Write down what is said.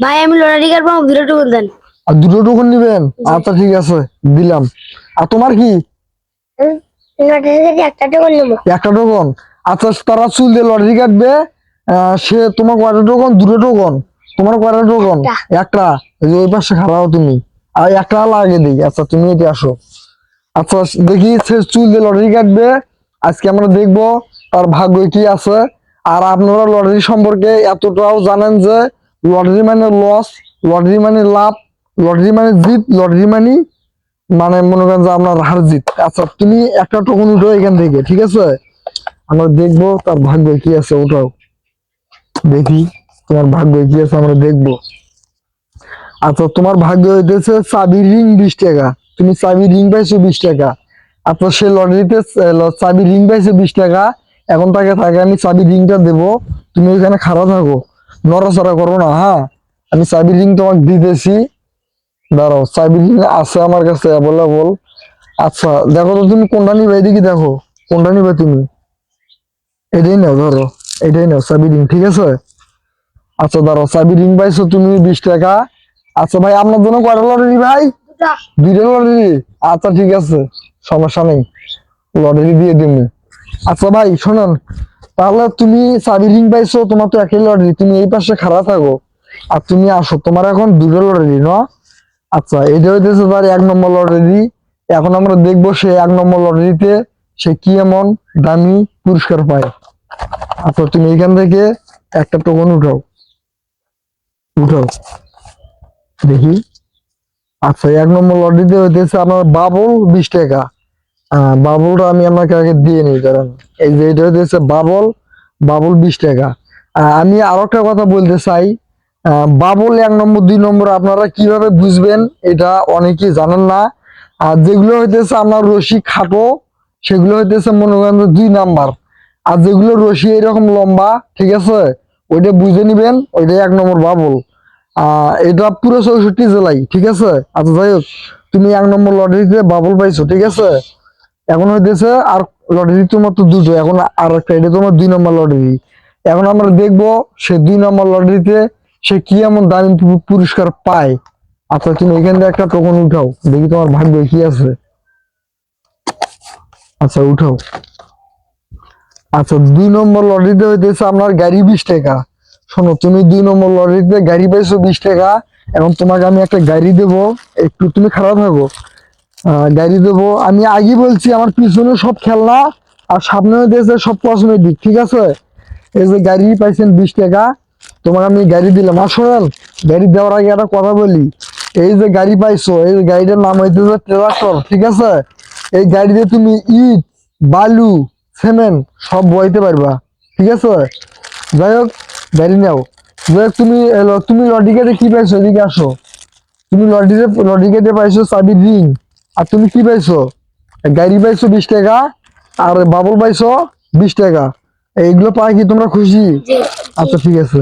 ভাই আমি লটারি কাটবো, দুটো টোকন দেন। আর দুটো টোকন নিবেন? আচ্ছা ঠিক আছে, দিলাম। আর তোমার কি? লটারি থেকে একটা টোকন নেবো। একটা টোকন? আচ্ছা, তারা চুল দিয়ে লটারি কাটবে, সে তোমার কয়টা টোকন? দুটো টোকন। তোমার কয়টা টোকন? একটা। এই যে ওই পাশে খাড়াও তুমি, আর একটা লাগে দিই। আচ্ছা তুমি এটি আসো। আচ্ছা দেখি, সে চুল দিয়ে লটারি কাটবে, আজকে আমরা দেখবো তার ভাগ্য কি আছে। আর আপনারা লটারি সম্পর্কে এতটাও জানেন যে লটারি মানে লস, লটারি মানে লাভ, লটারি মানে জিত, লটারি মানে মানে মনে করেন যে আপনার হার জিত। আচ্ছা তুমি একটা টোকন উঠো এখান থেকে, ঠিক আছে? আমরা দেখবো তার ভাগ্য কি আছে, ওটাও দেখি তোমার ভাগ্য কি আছে, আমরা দেখবো। আচ্ছা তোমার ভাগ্য হইতেছে চাবি রিং 20 টাকা। তুমি চাবি রিং পাইছো 20 টাকা। আচ্ছা সে লটারিতে চাবি রিং পাইছে 20 টাকা। এখন তাকে তাকে আমি চাবি রিংটা দেবো, তুমি ওইখানে খাড়া থাকো, নড়াচড়া করো না, হ্যাঁ? আমি চাবি রিং তোমাকে দিতেছি, দাঁড়াও। চাবি রিং আছে আমার কাছে অ্যাভেলেবল। আচ্ছা দেখো তো তুমি কোনটা নিবে, এদিকে দেখো কোনটা নিবে তুমি। এটাই নাও, ধরো এটাই নাও চাবি রিং, ঠিক আছে? আচ্ছা দাঁড়াও, চাবি রিং পাইছো তুমি 20 টাকা। আচ্ছা ভাই, আপনার জন্য কয়টা লটারি ভাই? দুইটা লটারি? আচ্ছা ঠিক আছে, সমস্যা নেই, লটারি দিয়ে দিবি। আচ্ছা ভাই শোনেন, তাহলে তুমি চাবি রিং পাইছো, তোমার তো একই লটারি, তুমি এই পাশে খাড়া থাকো, আর তুমি আসো, তোমার এখন দুটো লটারি না? আচ্ছা এটা হইতেছে তার 1 নম্বর লটারি। এখন আমরা দেখবো সে 1 নম্বর লটারিতে সে কি এমন দামি পুরস্কার পায়। আচ্ছা তুমি এখান থেকে একটা টোকন উঠাও, উঠাও দেখি। আচ্ছা 1 নম্বর লটারিতে হইতেছে আপনার বাবল 20 টাকা। বাবলটা আমি আপনাকে আগে দিয়ে নিই, কারণ এই যে এটা হইতেছে বাবল, বাবল 20 টাকা। আমি আরো একটা কথা বলতে চাই, বাবল 1 নম্বর 2 নম্বর আপনারা কিভাবে বুঝবেন এটা অনেকেই জানেন না। আর যেগুলো হইতেছে আপনার রশি খাটো, সেগুলো হইতেছে মনে করেন 2 নাম্বার। আর যেগুলো রশি এরকম লম্বা, ঠিক আছে, ওইটা বুঝে নিবেন, ওইটাই 1 নম্বর বাবল। এটা পুরো 64 জেলায়, ঠিক আছে? আচ্ছা যাই হোক, তুমি 1 নম্বর লটারিতে বাবল পাইছো, ঠিক আছে? এখন হইতেছে আর লটারি তোমার তো দুটো, এখন আর একটা, এটা তোমার 2 নম্বর লটারি। এখন আমরা দেখবো সে 2 নম্বর লটারিতে সে কি এমন দামি পুরস্কার পায়। আচ্ছা তুমি এখান থেকে একটা টোকন উঠাও, দেখি তোমার ভাগ্য কি আছে। আচ্ছা উঠাও। আচ্ছা 2 নম্বর লটারিতে হইতেছে আপনার গাড়ি 20 টাকা। শোনো, তুমি 2 নম্বর লটারিতে গাড়ি পাইছো 20 টাকা। এখন তোমাকে আমি একটা গাড়ি দেবো, একটু তুমি খারাপ থাকো। গাড়ি দেবো, আমি আগে বলছি আমার পিছনে সব খেলনা আর সামনে হইতেছে সব কসমেটিক, ঠিক আছে? এই যে গাড়ি পাইছেন 20 টাকা, তোমাকে আমি গাড়ি দিলাম। আর শোনেন, গাড়ি দেওয়ার আগে একটা কথা বলি, এই যে গাড়ি পাইছো, এই গাড়িটার নাম হইতেছে ট্রাক্টর, ঠিক আছে? এই গাড়িতে তুমি ইট, বালু, সিমেন্ট সব বইতে পারবা, ঠিক আছে? যাই হোক, গাড়ি নাও। যাই হোক, তুমি লটারি কেটে কি পাইছো, এদিকে আসো। তুমি লটারি কেটে পাইছো চাবি রিং। আর তুমি কি পাইছো? গাড়ি পাইছো 20 টাকা, আর বাবল পাইছো 20 টাকা। এইগুলো পাই কি তোমরা খুশি? আচ্ছা ঠিক আছে।